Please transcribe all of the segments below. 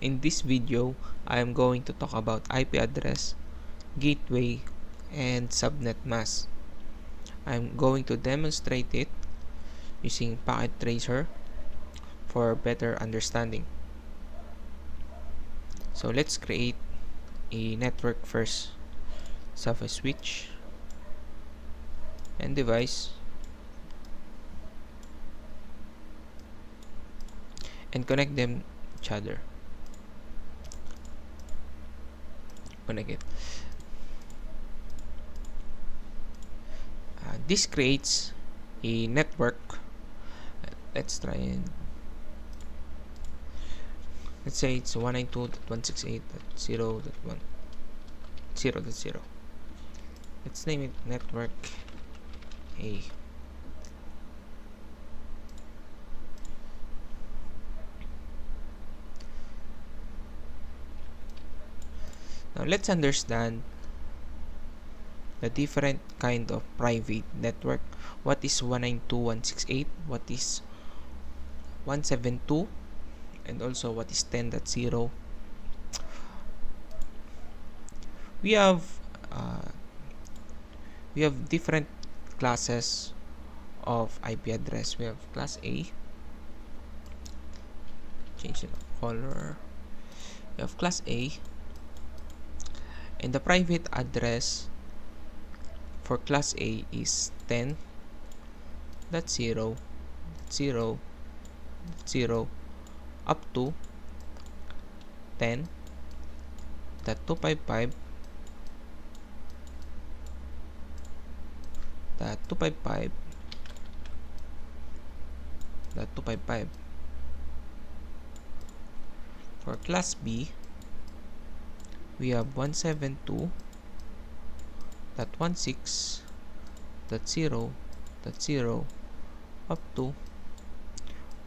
In this video, I am going to talk about IP address, gateway, and subnet mask. I'm going to demonstrate it using packet tracer for better understanding. So let's create a network first. Have a switch and device and connect them each other. Connect it. This creates a network. Let's try and let's say it's 192.168.0.1.0.0. Let's name it network A. Now let's understand the different kind of private network. What is 192.168? What is 172? And also what is 10.0? We have different classes of IP address. We have class A. Change the color. We have class A, and the private address for class A is 10.0.0.0 up to 10.255.255.255. For class B, we have 172.16.0.0 up to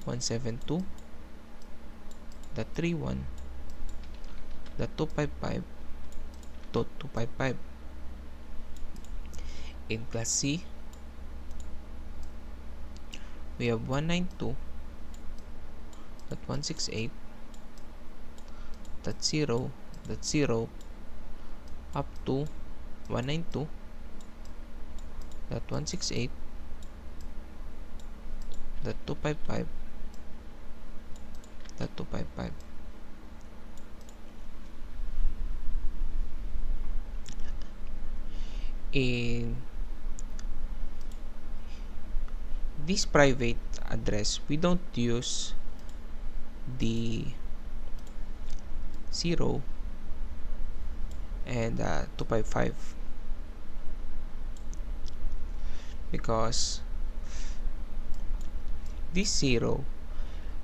172.31.255.255. In class C, we have 192.168.0.0 up to 192.168.255.255. In this private address, we don't use the 0 and 255 because this 0,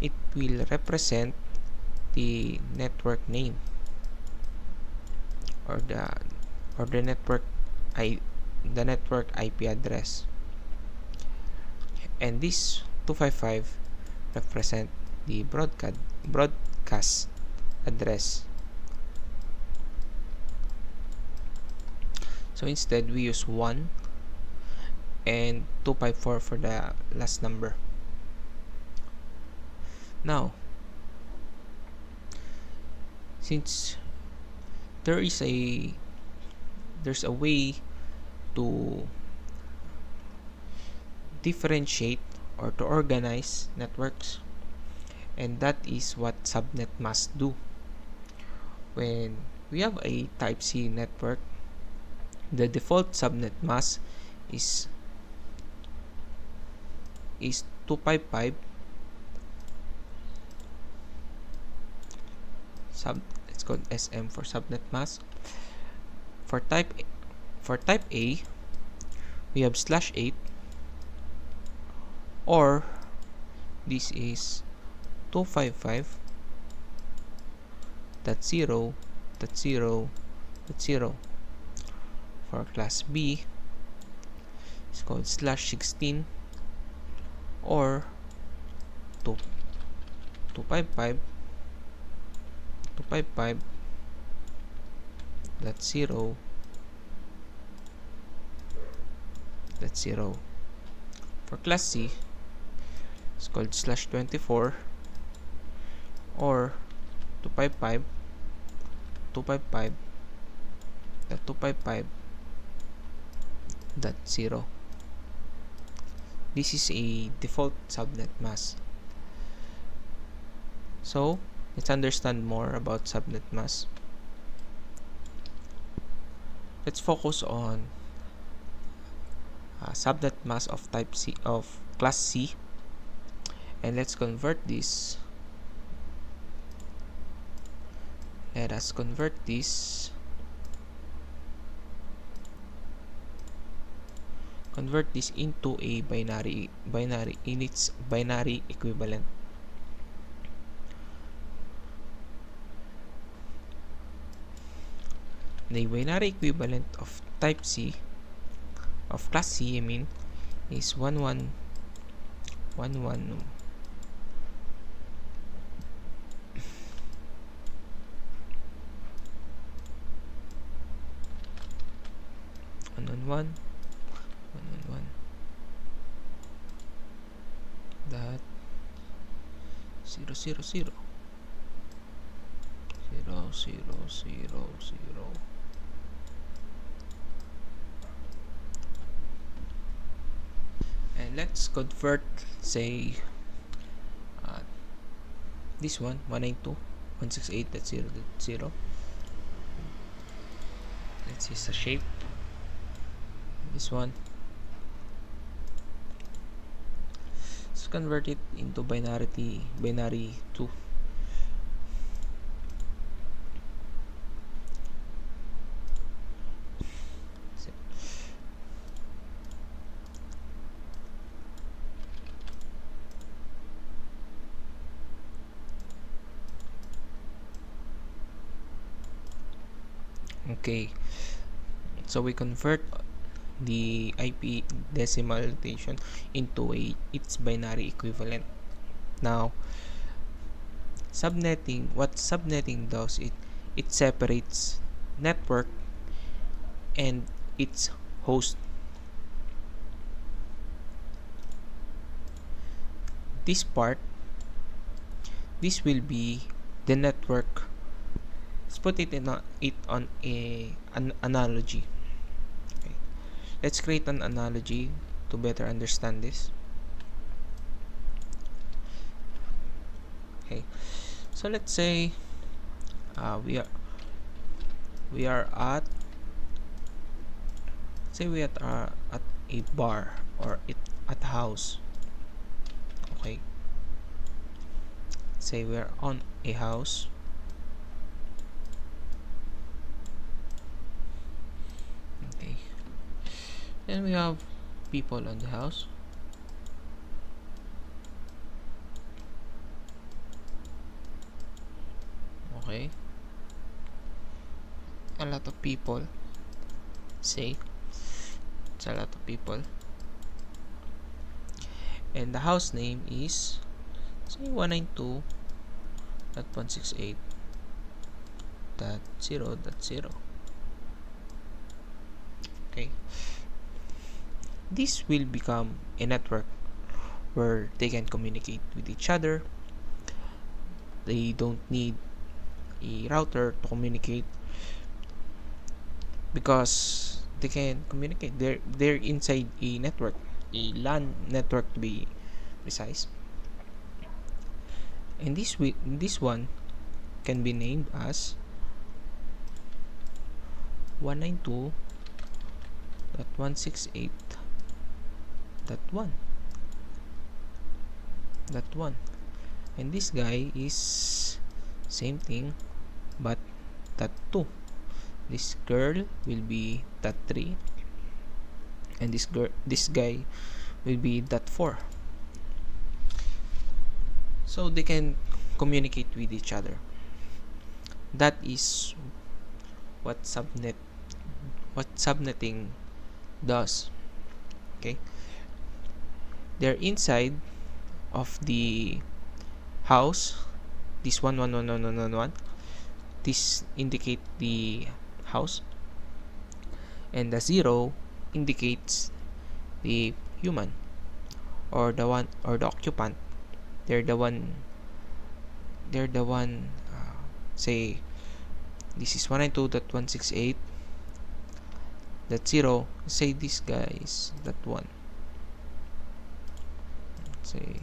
it will represent the network name or the network IP address, and this 255 represent the broadcast address. So instead we use 1 and 254 for the last number. Now, since there's a way to differentiate or to organize networks, and that is what subnet mask do. When we have a type C network, the default subnet mask is 255 let's call SM for subnet mask. For type A, we have /8, or this is 255.0.0.0. For class B, it's called /16, or 255.0.0. For class C, it's called /24, or 255 255 255 dot 0. This is a default subnet mask. So let's understand more about subnet mask. Let's focus on subnet mask of type C, of class C, and let's convert this. Let us convert this into a binary in its binary equivalent. The binary equivalent of type C, of class C, I mean, is 1111 111 dot 000 000 and let's convert, say, this one 192.168.0.0. let's use a shape. This one, let's convert it into binary 2. Okay, so we convert the IP decimal notation into its binary equivalent. Now, what subnetting does, it separates network and its host. This will be the network. Let's put it on an analogy. Okay. Let's create an analogy to better understand this. Okay, so let's say we are at a bar or at a house. Okay, say we are on a house. Okay, and we have people on the house. Okay, a lot of people, say it's a lot of people, and the house name is, say, 192.168.0.0. okay, this will become a network where they can communicate with each other. They don't need a router to communicate because they can communicate. They're inside a network, a LAN network to be precise. And this one can be named as 192.168.1.1, and this guy is same thing but .2. This girl will be .3, and this guy will be .4. So they can communicate with each other. That is what subnetting does. Okay, they're inside of the house. This 1111111, this indicate the house, and the 0 indicates the human, or the occupant. They're the one say this is 192.168.0. Say this guys that one. Say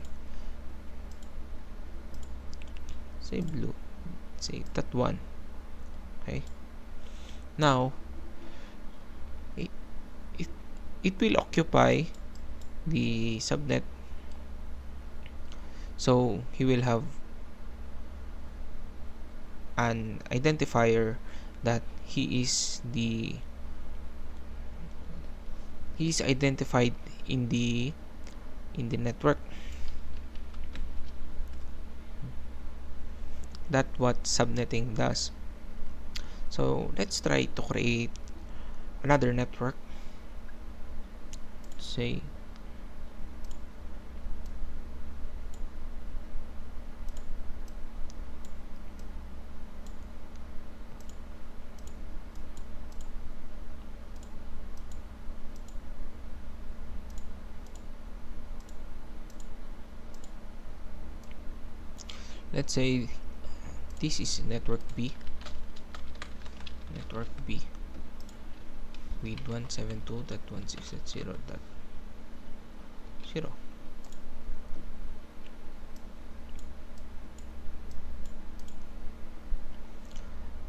blue. Say that one. Okay. Now it, it, it will occupy the subnet, so he will have an identifier that he is identified in the network. That's what subnetting does. So let's try to create another network. Say let's say this is network B with 172.168.0.0.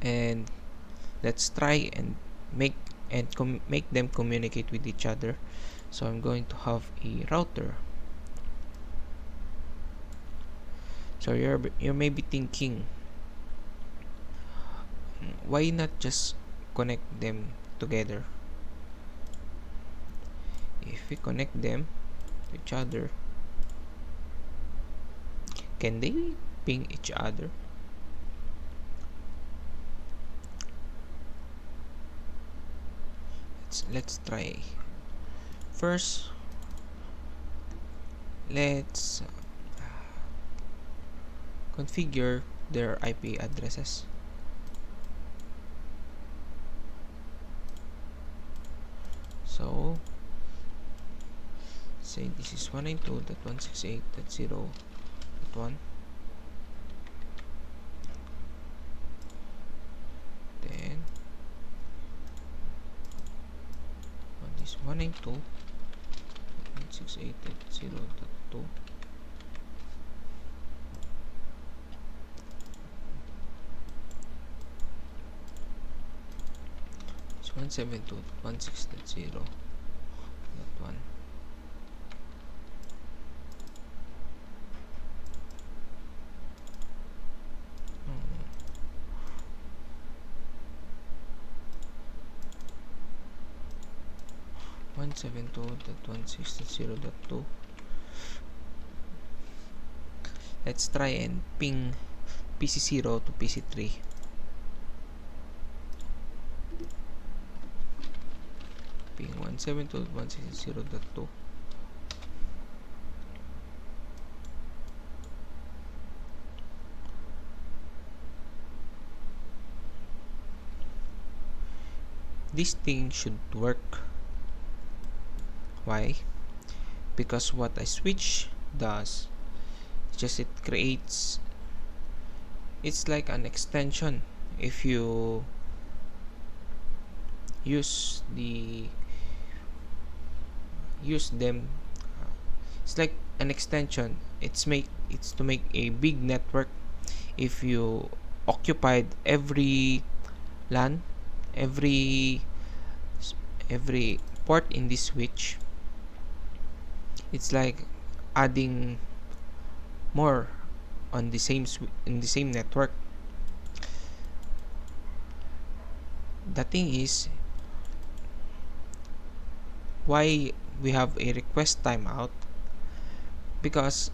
And let's try and make them communicate with each other. So I'm going to have a router. So you may be thinking, why not just connect them together? If we connect them to each other, can they ping each other? Let's try. First, let's configure their IP addresses. So say this is 192.168.0.1. Then this 192.168.0.2. It's 172.168.0.1. 172.168.0.2. Let's try and ping PC0 to PC3. Ping 172.168.0.2. This thing should work. Why? Because what a switch does, just it creates, it's like an extension. If you use them, it's like an extension. It's to make a big network. If you occupied every LAN, every port in this switch, it's like adding more on the same network. The thing is, why we have a request timeout? Because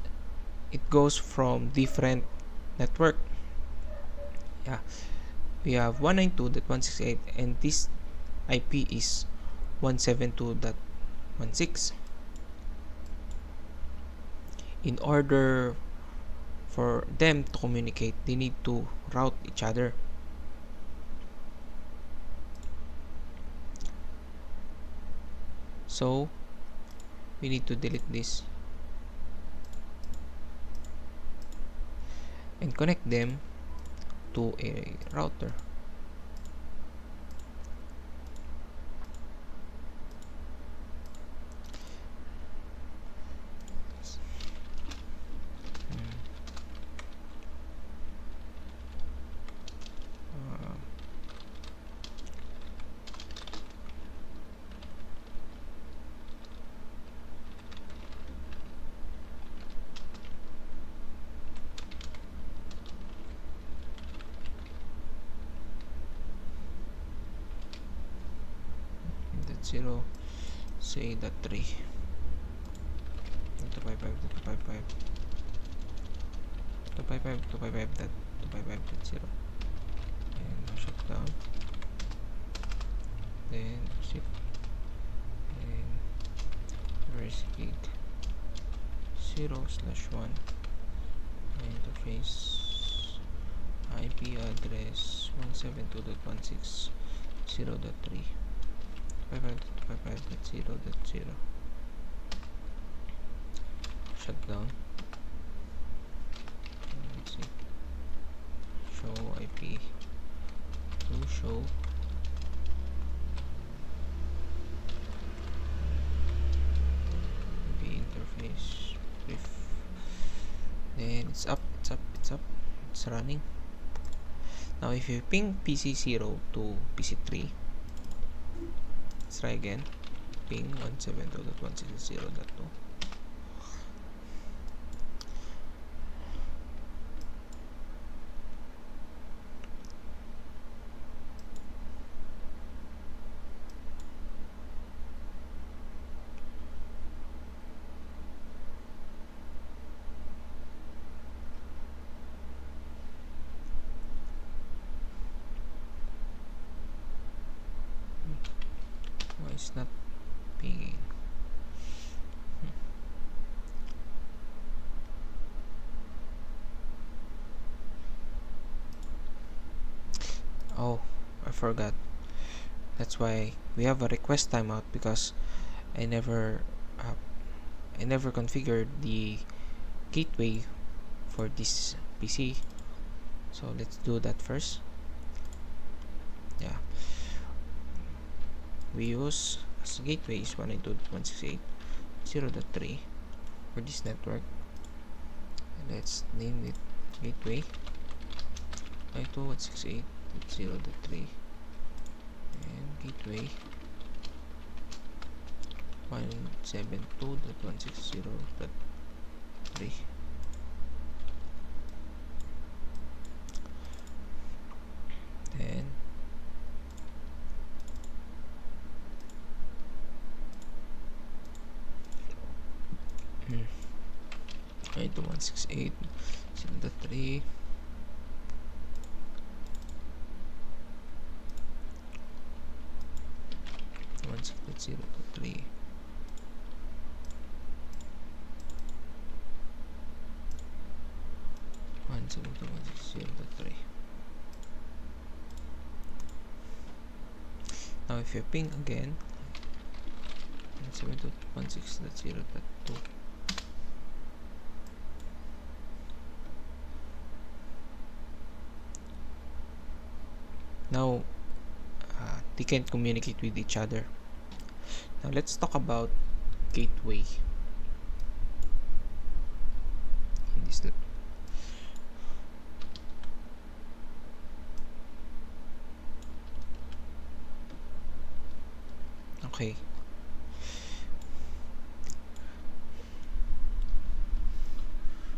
it goes from different network. Yeah, we have 192.168 and this IP is 172.16. In order for them to communicate, they need to route each other. So we need to delete this and connect them to a router. That 0, say that 3, 255, 255, 255, 255, that 255, that 0, and shut down, then zip, and reverse gate 0/1 interface IP address 172.160.3 55.0.0. Shut down. Let's see. Show IP to show IP interface brief. Then it's up, it's up, it's up, it's running. Now if you ping PC0 to PC3, let's try again. Ping 172.160.2. Why is not pinging? Oh, I forgot. That's why we have a request timeout, because I never configured the gateway for this PC. So let's do that first. Yeah, we use as gateway is 192.168.0.3 for this network, and let's name it gateway 192.168.0.3 and gateway 172.160.3. Then I do 168.0.3 168.0.3 172.160.3. Now if you ping again 172.160.0.2, now they can communicate with each other. Now let's talk about gateway in this. Okay,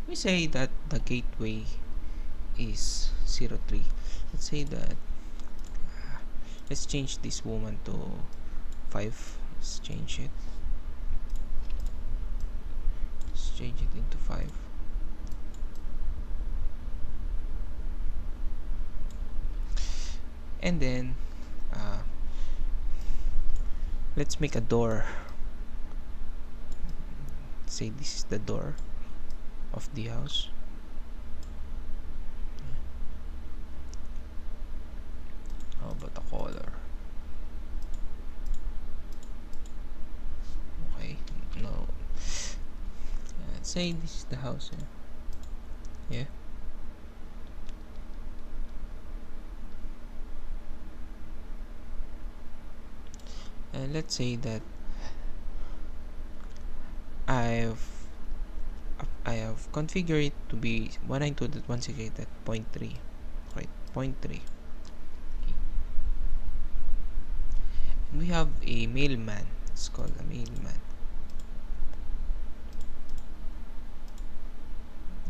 we say that the gateway is 03. Let's say that let's change this woman to 5. Let's change it into 5. And then let's make a door. Say this is the door of the house. How about the color? Okay, no. Let's say this is the house. Yeah. Yeah. And let's say that I have configured it to be 192.168.3, right? Point 3. And we have a mailman. It's called a mailman.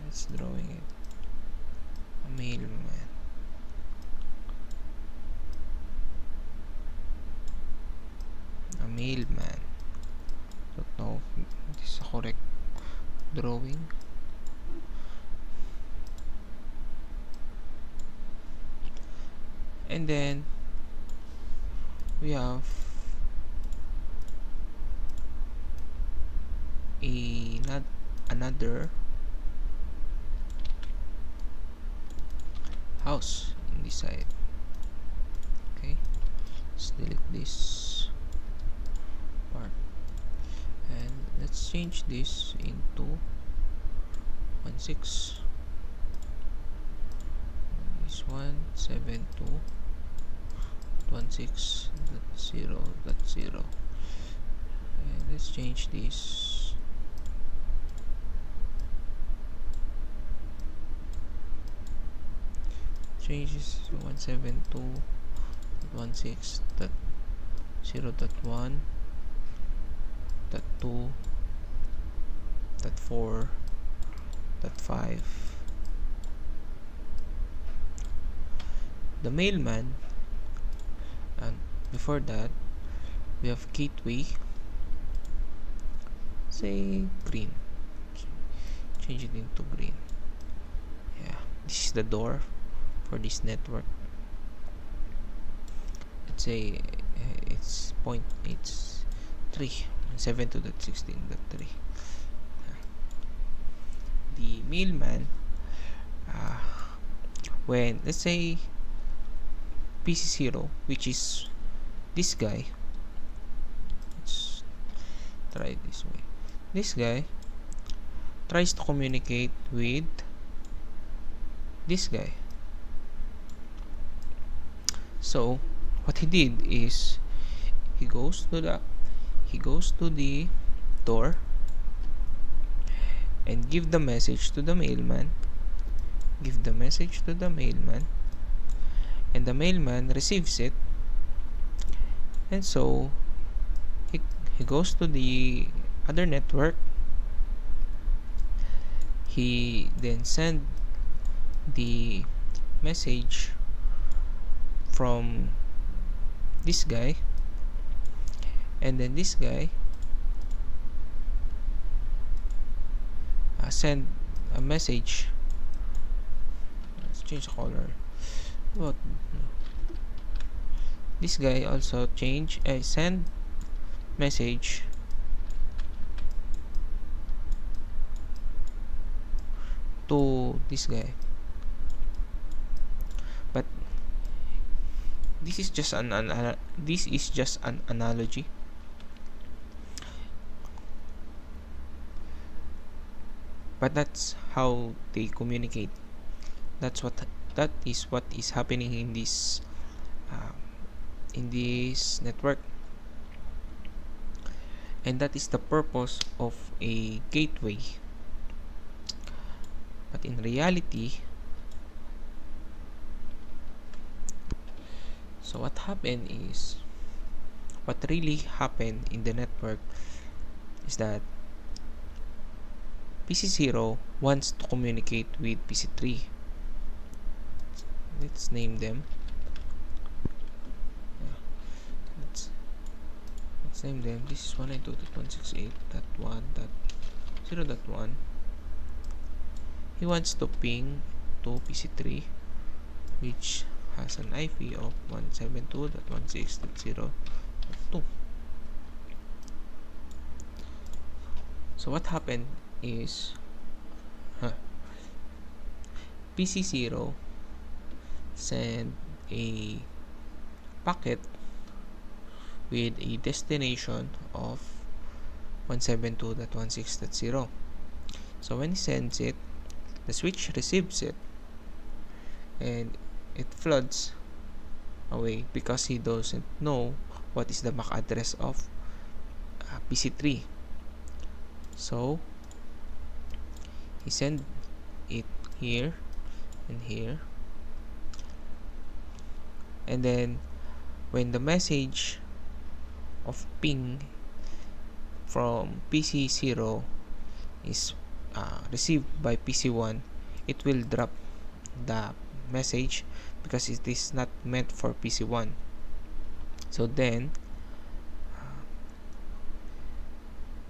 Let's drawing it. A mailman. A mailman. Don't know if this is a correct drawing. And then we have another house in this side. Okay, let's delete this part and let's change this into 16. This 172.16.0.0, and let's change this to 172.168.0.1.2.4.5. The mailman, and before that we have gateway, say green, change it into green. Yeah, this is the door for this network. Let's say it's 0.83 72.16.3. The mailman, when let's say PC0, which is this guy, let's try it this way. This guy tries to communicate with this guy. So what he did is he goes to the door and give the message to the mailman, and the mailman receives it, and so he goes to the other network. He then send the message from this guy, and then this guy send a message. Let's change the color. What? This guy also send message to this guy, but this is just an analogy. But that's how they communicate. That is what is happening in this network, and that is the purpose of a gateway. But in reality, so what really happened in the network is that PC0 wants to communicate with PC3. Let's name them. Let's name them. This is 192.168.1.0.1. He wants to ping to PC3, which has an IP of 172.168.0.2. So what happened is PC0 send a packet with a destination of 172.16.0. So when he sends it, the switch receives it and it floods away because he doesn't know what is the MAC address of PC3. So he sent it here and here, and then when the message of ping from PC0 is received by PC1, it will drop the message because it is not meant for PC1. So then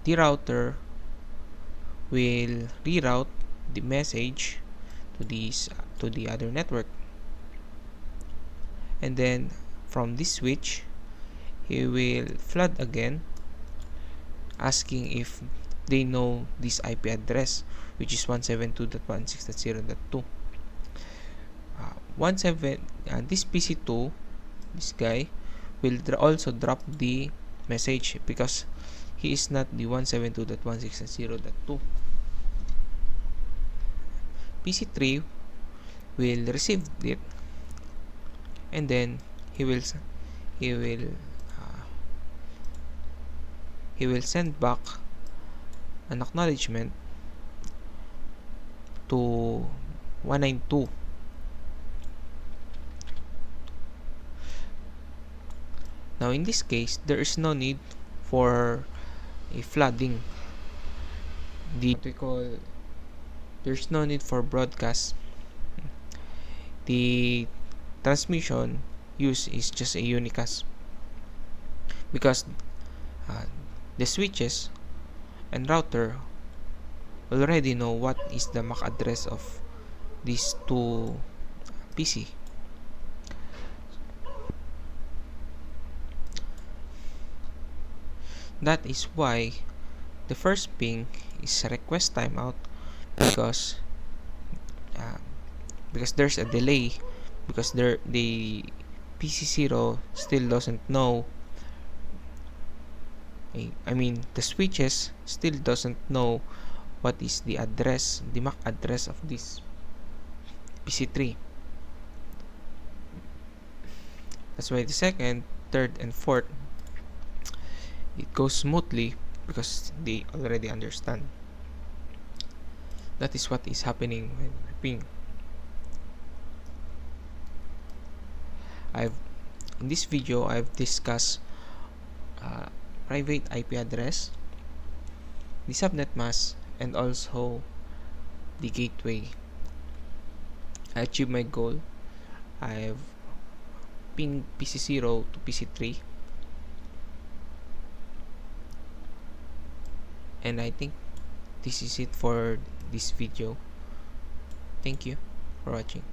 the router will reroute the message to the other network, and then from this switch he will flood again, asking if they know this IP address, which is 172.168.0.2. This PC2, this guy, will also drop the message because he is not the 172.168.0.2. PC3 will receive it, and then he will send back an acknowledgement to 192. Now in this case, there is no need for a flooding. There's no need for broadcast. The transmission used is just a unicast, because the switches and router already know what is the MAC address of these two PC. That is why the first ping is request timeout, because there's a delay, because the PC0 still doesn't know. The switches still doesn't know what is the MAC address of this PC3. That's why the second, third, and fourth, it goes smoothly because they already understand. That is what is happening when ping. In this video, I've discussed private IP address, the subnet mask, and also the gateway. I achieved my goal. I've pinged PC0 to PC3, and I think this is it for this video. Thank you for watching.